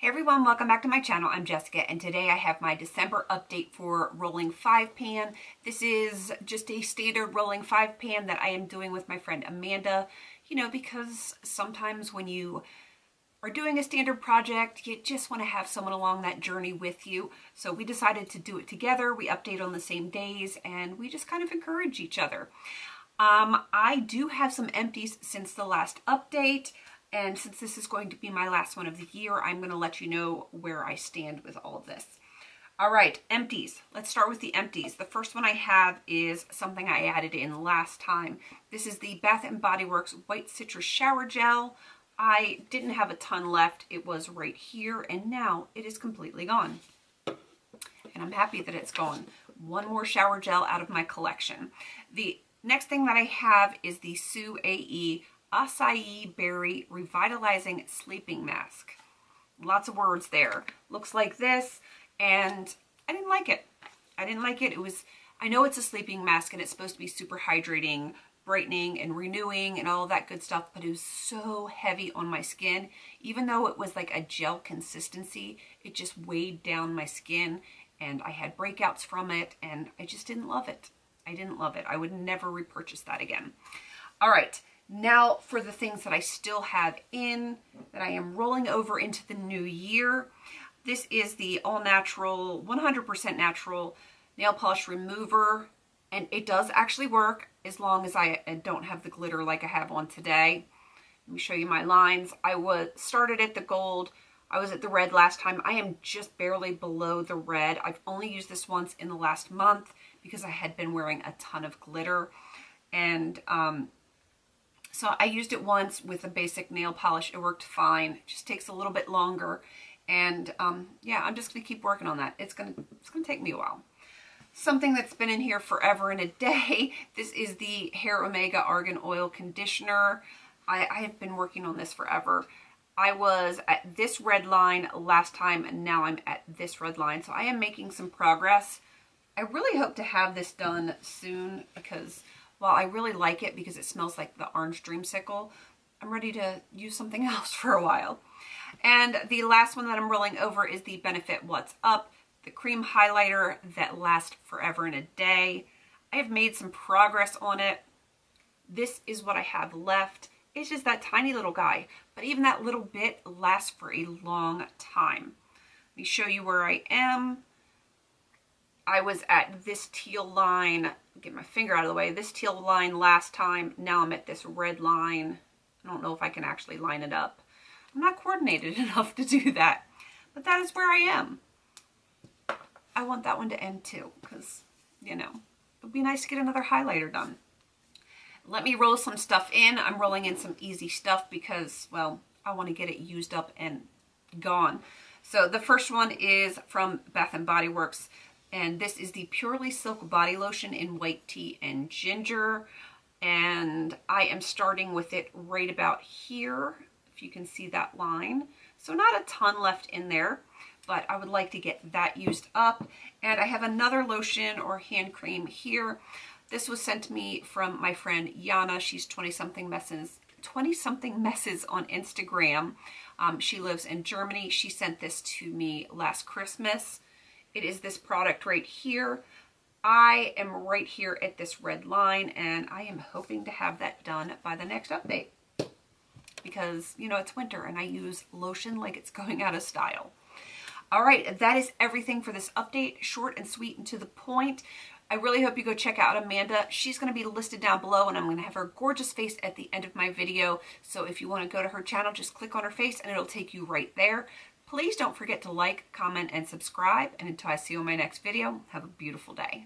Everyone, welcome back to my channel. I'm Jessica, and today I have my December update for rolling 5-pan. This is just a standard rolling 5-pan that I am doing with my friend Amanda, you know, because sometimes when you are doing a standard project, you just want to have someone along that journey with you. So we decided to do it together. We update on the same days, and we just kind of encourage each other. I do have some empties since the last update. And since this is going to be my last one of the year, I'm going to let you know where I stand with all of this. All right, empties. Let's start with the empties. The first one I have is something I added in last time. This is the Bath & Body Works White Citrus Shower Gel. I didn't have a ton left. It was right here, and now it is completely gone. And I'm happy that it's gone. One more shower gel out of my collection. The next thing that I have is the Sue A.E. Acai Berry Revitalizing Sleeping Mask. Lots of words there. Looks like this, and I didn't like it. I didn't like it. I know it's a sleeping mask and it's supposed to be super hydrating, brightening, and renewing and all of that good stuff, but it was so heavy on my skin. Even though it was like a gel consistency, it just weighed down my skin, and I had breakouts from it, and I just didn't love it. I didn't love it. I would never repurchase that again. All right. Now for the things that I still have in, that I am rolling over into the new year. This is the all natural, 100% natural nail polish remover. And it does actually work as long as I don't have the glitter like I have on today. Let me show you my lines. I started at the gold. I was at the red last time. I am just barely below the red. I've only used this once in the last month because I had been wearing a ton of glitter. And, so I used it once with a basic nail polish. It worked fine. It just takes a little bit longer. And yeah, I'm just going to keep working on that. It's going to take me a while. Something that's been in here forever and a day. This is the Hair Omega Argan Oil Conditioner. I have been working on this forever. I was at this red line last time, and now I'm at this red line. So I am making some progress. I really hope to have this done soon because while I really like it because it smells like the orange dreamsicle, I'm ready to use something else for a while. And the last one that I'm rolling over is the Benefit What's Up, the cream highlighter that lasts forever and a day. I have made some progress on it. This is what I have left. It's just that tiny little guy, but even that little bit lasts for a long time. Let me show you where I am. I was at this teal line, get my finger out of the way, this teal line last time. Now I'm at this red line. I don't know if I can actually line it up. I'm not coordinated enough to do that, but that is where I am. I want that one to end too, because, you know, it would be nice to get another highlighter done. Let me roll some stuff in. I'm rolling in some easy stuff because, well, I want to get it used up and gone. So the first one is from Bath & Body Works. And this is the Purely Silk Body Lotion in White Tea and Ginger. And I am starting with it right about here, if you can see that line. So not a ton left in there, but I would like to get that used up. And I have another lotion or hand cream here. This was sent to me from my friend Yana. She's 20-something messes on Instagram. She lives in Germany. She sent this to me last Christmas. It is this product right here. I am right here at this red line, and I am hoping to have that done by the next update. Because, you know, it's winter, and I use lotion like it's going out of style. All right, that is everything for this update. Short and sweet and to the point. I really hope you go check out Amanda. She's going to be listed down below, and I'm going to have her gorgeous face at the end of my video. So if you want to go to her channel, just click on her face, and it'll take you right there. Please don't forget to like, comment, and subscribe. And until I see you in my next video, have a beautiful day.